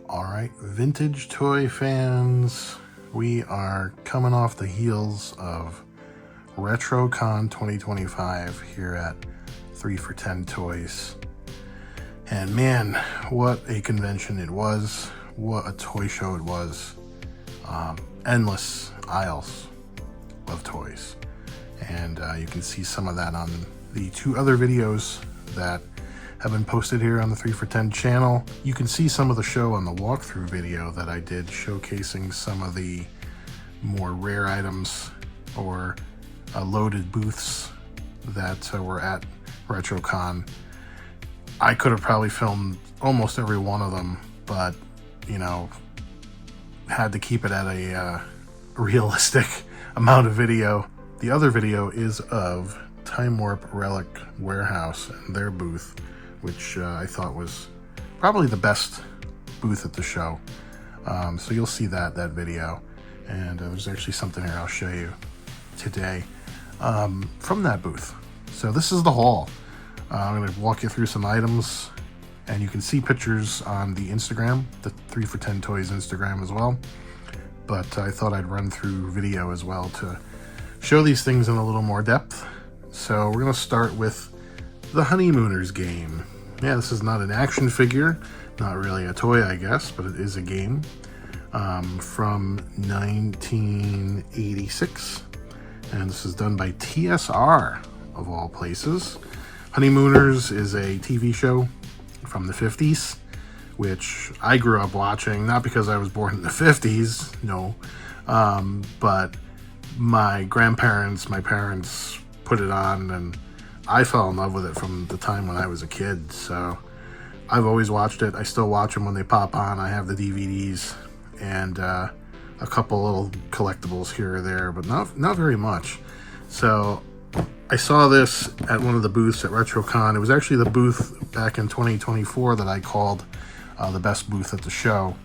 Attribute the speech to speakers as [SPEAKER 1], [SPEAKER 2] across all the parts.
[SPEAKER 1] Alright, vintage toy fans, we are coming off the heels of RetroCon 2025 here at 3 for 10 Toys. And man, what a convention it was. What a toy show it was. Endless aisles of toys. And you can see some of that on the 2 other videos that have been posted here on the 3 for 10 channel. You can see some of the show on the walkthrough video that I did showcasing some of the more rare items or loaded booths that were at RetroCon. I could have probably filmed almost every one of them, but you know, had to keep it at a realistic amount of video. The other video is of Time Warp Relic Warehouse and their booth, which I thought was probably the best booth at the show. So you'll see that video, and there's actually something here I'll show you today from that booth. So this is the haul. I'm going to walk you through some items, and you can see pictures on the Instagram, the 3 for 10 Toys Instagram as well. But I thought I'd run through video as well to show these things in a little more depth. So we're going to start with the Honeymooners game. Yeah, this is not an action figure, not really a toy, I guess, but it is a game from 1986. And this is done by TSR, of all places. Honeymooners is a TV show from the 50s, which I grew up watching, not because I was born in the 50s, no, but my grandparents, my parents put it on, and I fell in love with it from the time when I was a kid. So I've always watched it. I still watch them when they pop on. I have the DVDs and a couple little collectibles here or there, but not very much. So I saw this at one of the booths at RetroCon. It was actually the booth back in 2024 that I called the best booth at the show.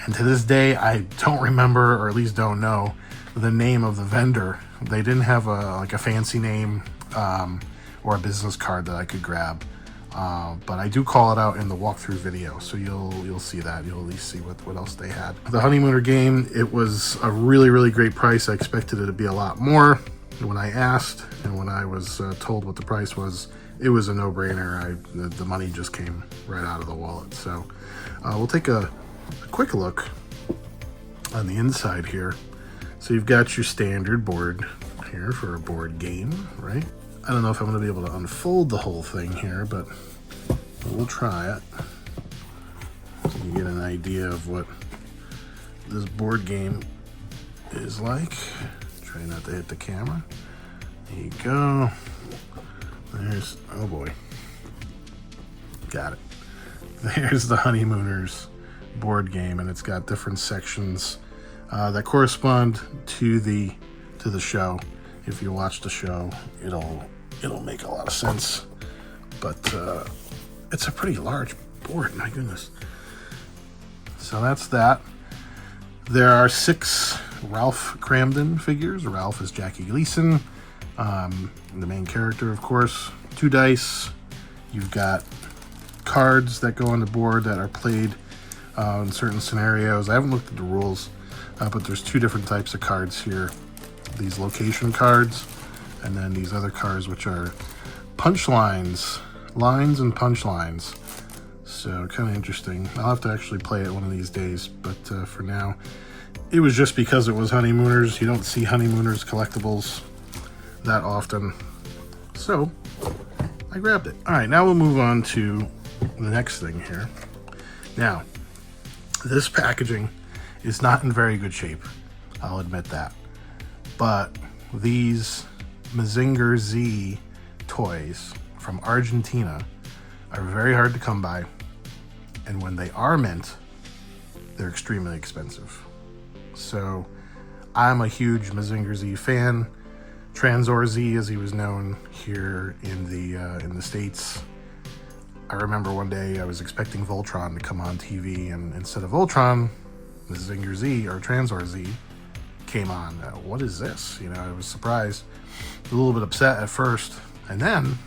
[SPEAKER 1] And to this day, I don't remember, or at least don't know, the name of the vendor. They didn't have a fancy name or a business card that I could grab. But I do call it out in the walkthrough video, so you'll see that. You'll at least see what else they had. The Honeymooner game, it was a really great price. I expected it to be a lot more when I asked, and when I was told what the price was, it was a no-brainer. The money just came right out of the wallet. So we'll take a quick look on the inside here. So you've got your standard board here for a board game, right? I don't know if I'm going to be able to unfold the whole thing here, but we'll try it. So you get an idea of what this board game is like. Try not to hit the camera. There you go. There's, oh boy. Got it. There's the Honeymooners board game, and it's got different sections that correspond to the show. If you watch the show, it'll make a lot of sense. But it's a pretty large board, my goodness. So that's that. There are 6 Ralph Cramden figures. Ralph is Jackie Gleason, the main character, of course. 2 dice. You've got cards that go on the board that are played in certain scenarios. I haven't looked at the rules, but there's 2 different types of cards here. These location cards, and then these other cards, which are punchlines, lines and punchlines. So kind of interesting. I'll have to actually play it one of these days, but for now, it was just because it was Honeymooners. You don't see Honeymooners collectibles that often, so I grabbed it. All right, now we'll move on to the next thing here. Now, this packaging is not in very good shape. I'll admit that. But these Mazinger Z toys from Argentina are very hard to come by, and when they are mint, they're extremely expensive. So I'm a huge Mazinger Z fan. Transor Z, as he was known here in the States. I remember one day I was expecting Voltron to come on TV, and instead of Voltron, Mazinger Z or Transor Z came on. What is this? You know, I was surprised, a little bit upset at first, and then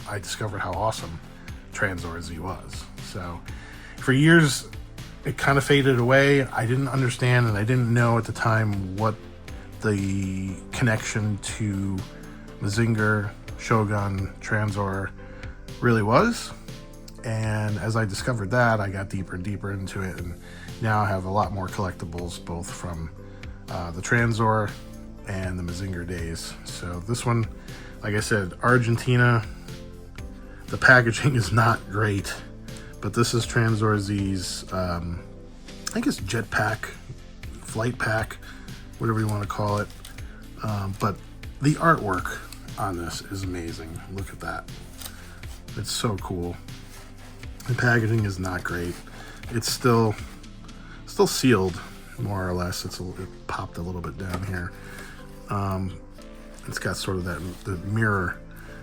[SPEAKER 1] I discovered how awesome Transor Z was. So for years, it kind of faded away. I didn't understand, and I didn't know at the time what the connection to Mazinger, Shogun, Transor really was. And as I discovered that, I got deeper and deeper into it, and now I have a lot more collectibles, both from the Transor and the Mazinger days. So this one, like I said, Argentina, the packaging is not great, but this is Transor Z's, I think it's Jetpack, Flight Pack, whatever you want to call it. But the artwork on this is amazing. Look at that. It's so cool. The packaging is not great. It's still sealed, more or less. It popped a little bit down here. It's got sort of the mirror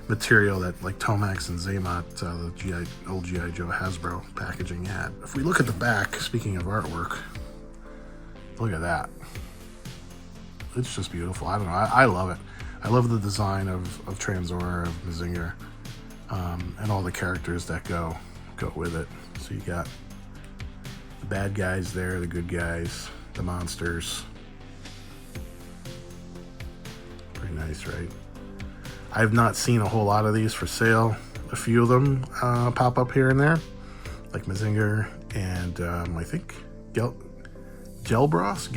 [SPEAKER 1] material that like Tomax and Zaymot, the old G.I. Joe Hasbro packaging had. If we look at the back, speaking of artwork, look at that. It's just beautiful. I don't know. I love it. I love the design of Transor, of Mazinger, and all the characters that go with it. So you got the bad guys there, the good guys, the monsters. Pretty nice, right? I've not seen a whole lot of these for sale. A few of them pop up here and there, like Mazinger and I think Gelbros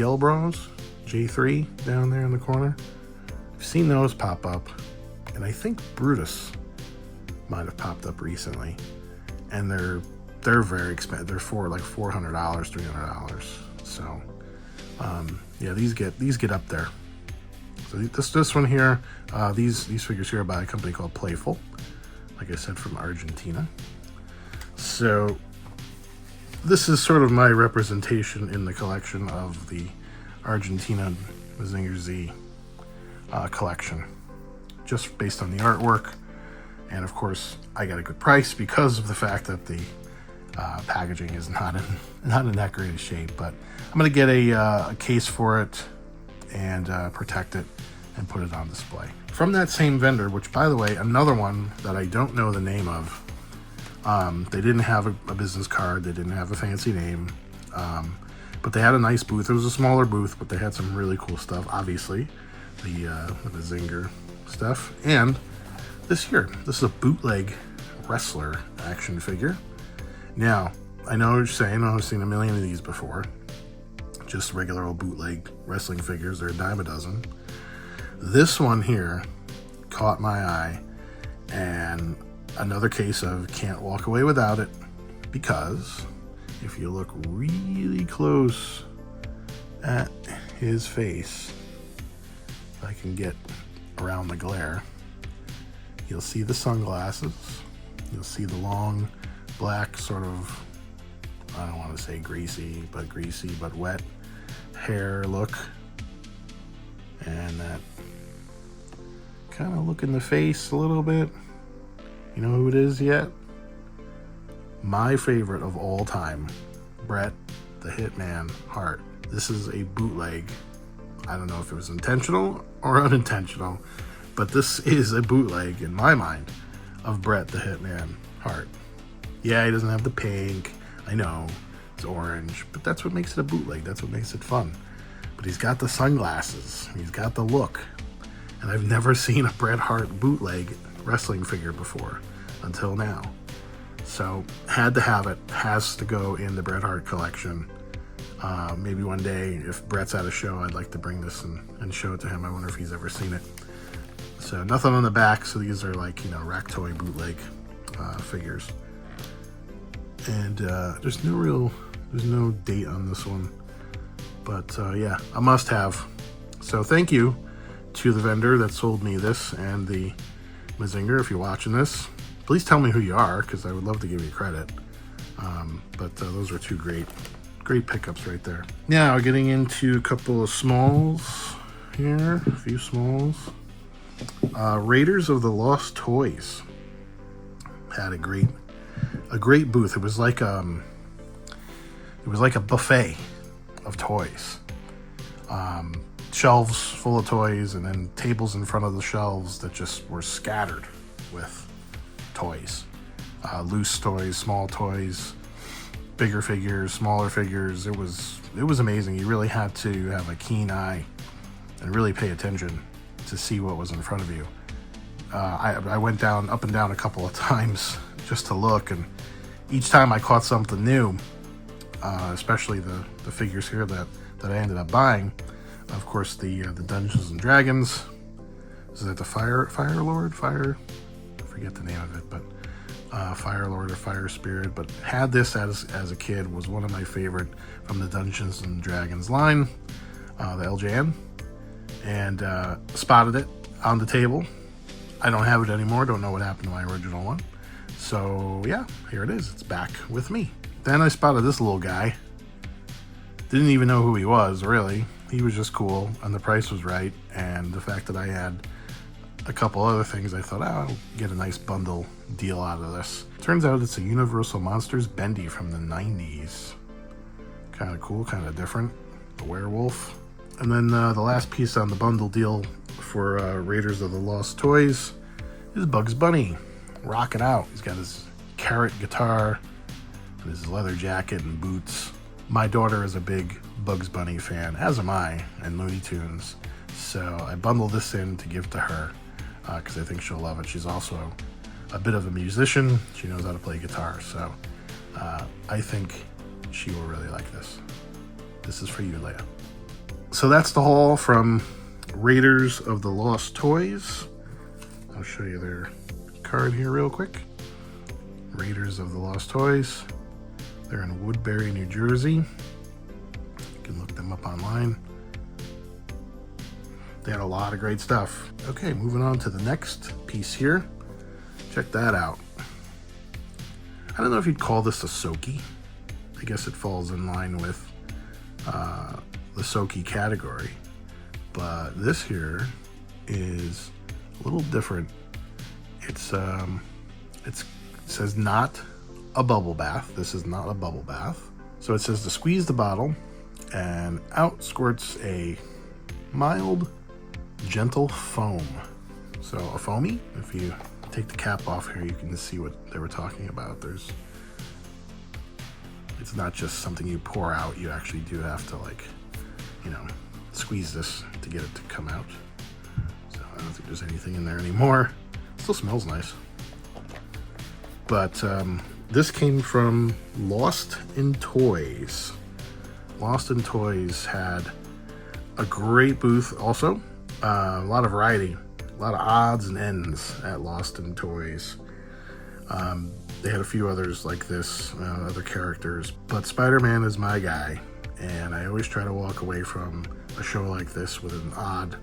[SPEAKER 1] J3 down there in the corner. I've seen those pop up, and I think Brutus might have popped up recently. And they're very expensive. They're for like $400, $300. So yeah, these get up there. So this one here, these figures here are by a company called Playful, like I said, from Argentina. So this is sort of my representation in the collection of the Argentina Mazinger Z collection, just based on the artwork. And of course, I got a good price because of the fact that the packaging is not in that great a shape. But I'm going to get a case for it and protect it and put it on display. From that same vendor, which, by the way, another one that I don't know the name of. They didn't have a business card. They didn't have a fancy name. But they had a nice booth. It was a smaller booth, but they had some really cool stuff. Obviously, the Mazinger stuff. And this is a bootleg wrestler action figure. Now, I know what you're saying. I've seen a million of these before. Just regular old bootleg wrestling figures. They're a dime a dozen. This one here caught my eye, and another case of can't walk away without it, because if you look really close at his face, if I can get around the glare, you'll see the sunglasses. You'll see the long black sort of, I don't want to say greasy but wet hair look, and that kind of look in the face a little bit. You know who it is yet? My favorite of all time, Bret the Hitman Hart. This is a bootleg. I don't know if it was intentional or unintentional, but this is a bootleg in my mind of Bret the Hitman Hart. Yeah, he doesn't have the pink. I know, it's orange, but that's what makes it a bootleg. That's what makes it fun. But he's got the sunglasses. He's got the look. And I've never seen a Bret Hart bootleg wrestling figure before until now. So had to have it. Has to go in the Bret Hart collection. Maybe one day, if Bret's at a show, I'd like to bring this and show it to him. I wonder if he's ever seen it. So nothing on the back. So these are like, rack toy bootleg figures. And there's no date on this one. But yeah, a must have. So thank you to the vendor that sold me this and the Mazinger. If you're watching this, please tell me who you are, because I would love to give you credit. But those are two great pickups right there. Now getting into a couple of smalls here, a few smalls. Raiders of the Lost Toys had a great booth. It was like a buffet of toys. Shelves full of toys, and then tables in front of the shelves that just were scattered with toys. loose toys, small toys, bigger figures, smaller figures. It was amazing. You really had to have a keen eye and really pay attention to see what was in front of you. I went up and down a couple of times just to look, and each time I caught something new, especially the figures here that I ended up buying. Of course, the Dungeons and Dragons. Is that the Fire Lord? I forget the name of it, but Fire Lord or Fire Spirit. But had this as a kid, was one of my favorite from the Dungeons and Dragons line, the LJN, and spotted it on the table. I don't have it anymore. Don't know what happened to my original one. So yeah, here it is. It's back with me. Then I spotted this little guy. Didn't even know who he was, really. He was just cool, and the price was right, and the fact that I had a couple other things, I thought, I'll get a nice bundle deal out of this. Turns out it's a Universal Monsters Bendy from the 90s. Kind of cool, kind of different. A werewolf. And then the last piece on the bundle deal for Raiders of the Lost Toys is Bugs Bunny. Rocking out. He's got his carrot guitar and his leather jacket and boots. My daughter is a big Bugs Bunny fan, as am I, and Looney Tunes. So I bundled this in to give to her because I think she'll love it. She's also a bit of a musician. She knows how to play guitar, so I think she will really like this. This is for you, Leia. So that's the haul from Raiders of the Lost Toys. I'll show you their card here real quick. Raiders of the Lost Toys. They're in Woodbury, New Jersey. You can look them up online. They had a lot of great stuff. Okay, moving on to the next piece here. Check that out. I don't know if you'd call this a Soki. I guess it falls in line with the Soki category. But this here is a little different. It says not a bubble bath. This is not a bubble bath. So it says to squeeze the bottle and out squirts a mild, gentle foam. So a foamy, if you take the cap off here, you can see what they were talking about. It's not just something you pour out. You actually do have to squeeze this to get it to come out. So I don't think there's anything in there anymore. It still smells nice. But this came from Lost in Toys. Lost in Toys had a great booth also. A lot of variety, a lot of odds and ends at Lost in Toys. They had a few others like this, other characters. But Spider-Man is my guy, and I always try to walk away from a show like this with an odd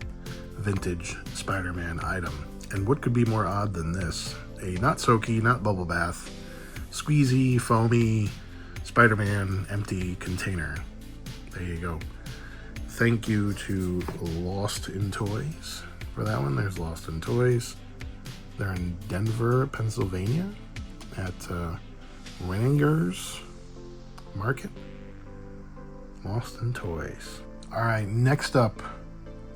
[SPEAKER 1] vintage Spider-Man item. And what could be more odd than this? A not Soaky, not bubble bath, squeezy, foamy Spider-Man empty container. There you go. Thank you to Lost in Toys for that one. There's Lost in Toys. They're in Denver, Pennsylvania at Renninger's Market. Lost in Toys. All right, next up,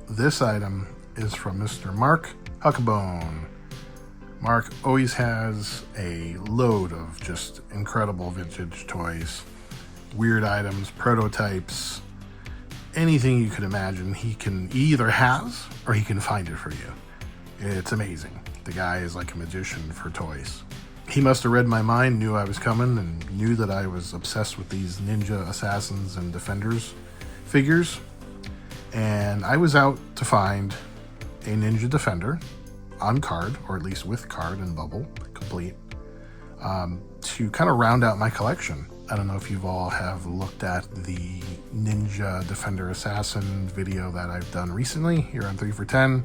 [SPEAKER 1] this item is from Mr. Mark Huckabone. Mark always has a load of just incredible vintage toys, weird items, prototypes, anything you could imagine. He either has or he can find it for you. It's amazing. The guy is like a magician for toys. He must have read my mind, knew I was coming, and knew that I was obsessed with these ninja assassins and defenders figures. And I was out to find a ninja defender on card, or at least with card and bubble complete, to kind of round out my collection. I don't know if you've all have looked at the Ninja Defender Assassin video that I've done recently here on 3 for 10.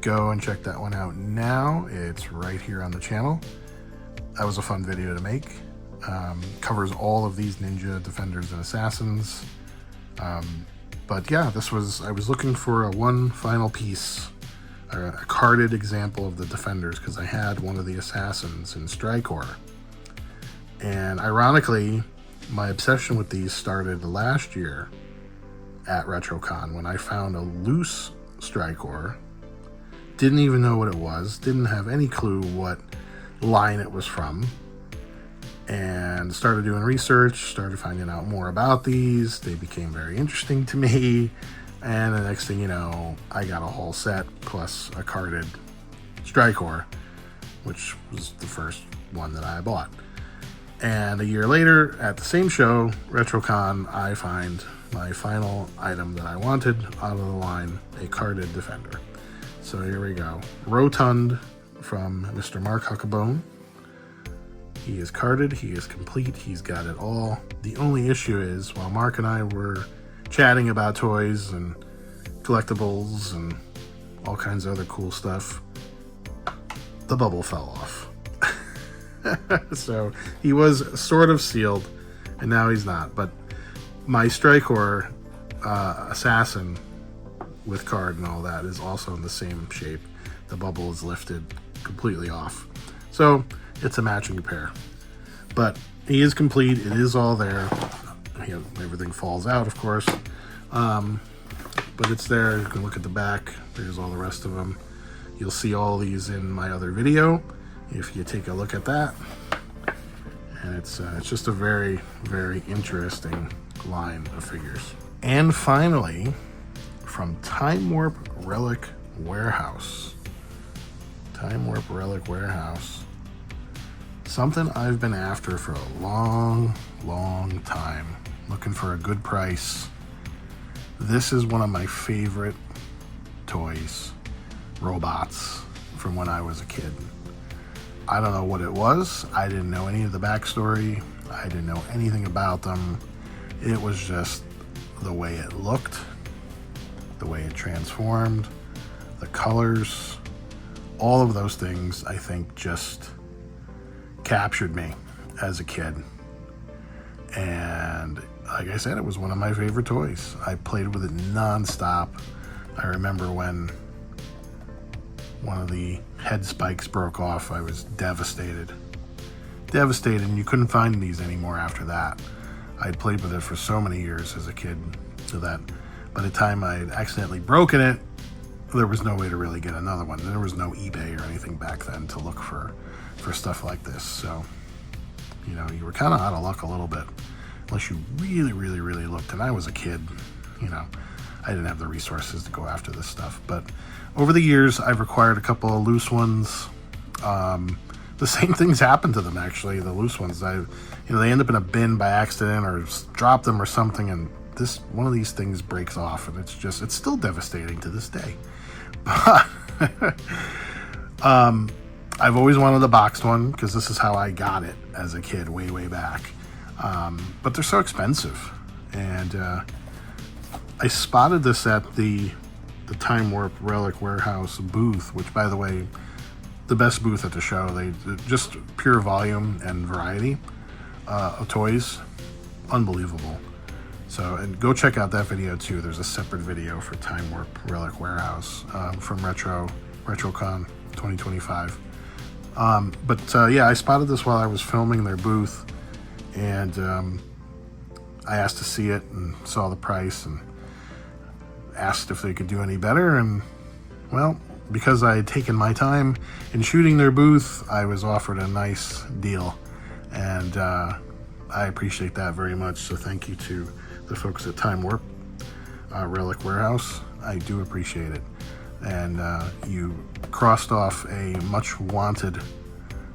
[SPEAKER 1] Go and check that one out now. It's right here on the channel. That was a fun video to make. Covers all of these Ninja Defenders and Assassins. But yeah, I was looking for one final piece, a carded example of the Defenders, because I had one of the Assassins in Strikor. And ironically, my obsession with these started last year at RetroCon when I found a loose Strikor. Didn't even know what it was, didn't have any clue what line it was from. and started doing research, started finding out more about these. They became very interesting to me, and the next thing you know, I got a whole set plus a carded Strikor, which was the first one that I bought. And a year later, at the same show, RetroCon, I find my final item that I wanted out of the line, a carded Defender. So here we go. Rotund from Mr. Mark Huckabone. He is carded, he is complete, he's got it all. The only issue is, while Mark and I were chatting about toys and collectibles and all kinds of other cool stuff, the bubble fell off. So he was sort of sealed, and now he's not. But my Strikor Assassin with card and all that is also in the same shape. The bubble is lifted completely off. So it's a matching pair. But he is complete. It is all there. Everything falls out, of course. But it's there. You can look at the back. There's all the rest of them. You'll see all these in my other video if you take a look at that. And it's just a very, very interesting line of figures. And finally, from Time Warp Relic Warehouse. Time Warp Relic Warehouse. Something I've been after for a long, long time. Looking for a good price. This is one of my favorite toys. Robots from when I was a kid. I don't know what it was. I didn't know any of the backstory. I didn't know anything about them. It was just the way it looked, the way it transformed, the colors, all of those things, I think, just captured me as a kid. And like I said, it was one of my favorite toys. I played with it nonstop. I remember when one of the head spikes broke off, I was devastated. Devastated, and you couldn't find these anymore after that. I'd played with it for so many years as a kid, so that by the time I had accidentally broken it, there was no way to really get another one. There was no eBay or anything back then to look for stuff like this. So, you were kind of out of luck a little bit, unless you really, really, really looked. And I was a kid, I didn't have the resources to go after this stuff. But over the years, I've acquired a couple of loose ones. The same things happen to them, actually. The loose ones, they end up in a bin by accident or drop them or something, and one of these things breaks off, and it's still devastating to this day. But I've always wanted a boxed one because this is how I got it as a kid, way, way back. But they're so expensive, and I spotted this at the Time Warp Relic Warehouse booth, which, by the way, the best booth at the show. They just pure volume and variety of toys, unbelievable. So, and go check out that video too. There's a separate video for Time Warp Relic Warehouse from RetroCon 2025. Yeah, I spotted this while I was filming their booth, and I asked to see it and saw the price and asked if they could do any better, and well, because I had taken my time in shooting their booth, I was offered a nice deal, and I appreciate that very much. So thank you to the folks at Time Warp Relic Warehouse. I do appreciate it. And you crossed off a much wanted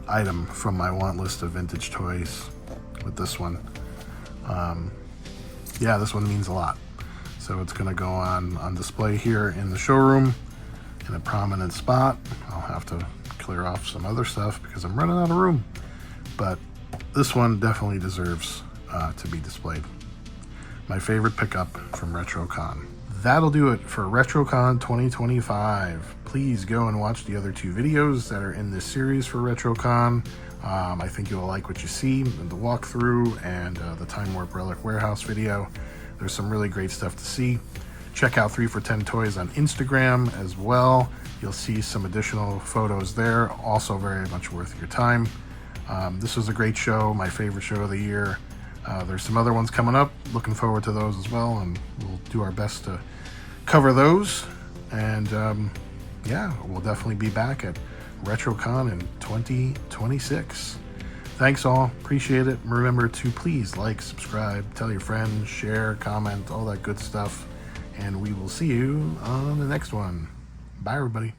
[SPEAKER 1] item from my want list of vintage toys with this one. Yeah, this one means a lot. So it's going to go on display here in the showroom in a prominent spot. I'll have to clear off some other stuff because I'm running out of room. But this one definitely deserves to be displayed. My favorite pickup from RetroCon. That'll do it for RetroCon 2025. Please go and watch the other two videos that are in this series for RetroCon. I think you'll like what you see in the walkthrough and the Time Warp Relic Warehouse video. There's some really great stuff to see. Check out 3 for 10 Toys on Instagram as well. You'll see some additional photos there, also very much worth your time. This was a great show, my favorite show of the year. There's some other ones coming up. Looking forward to those as well, and we'll do our best to cover those. And yeah, we'll definitely be back at RetroCon in 2026. Thanks all. Appreciate it. Remember to please like, subscribe, tell your friends, share, comment, all that good stuff. And we will see you on the next one. Bye, everybody.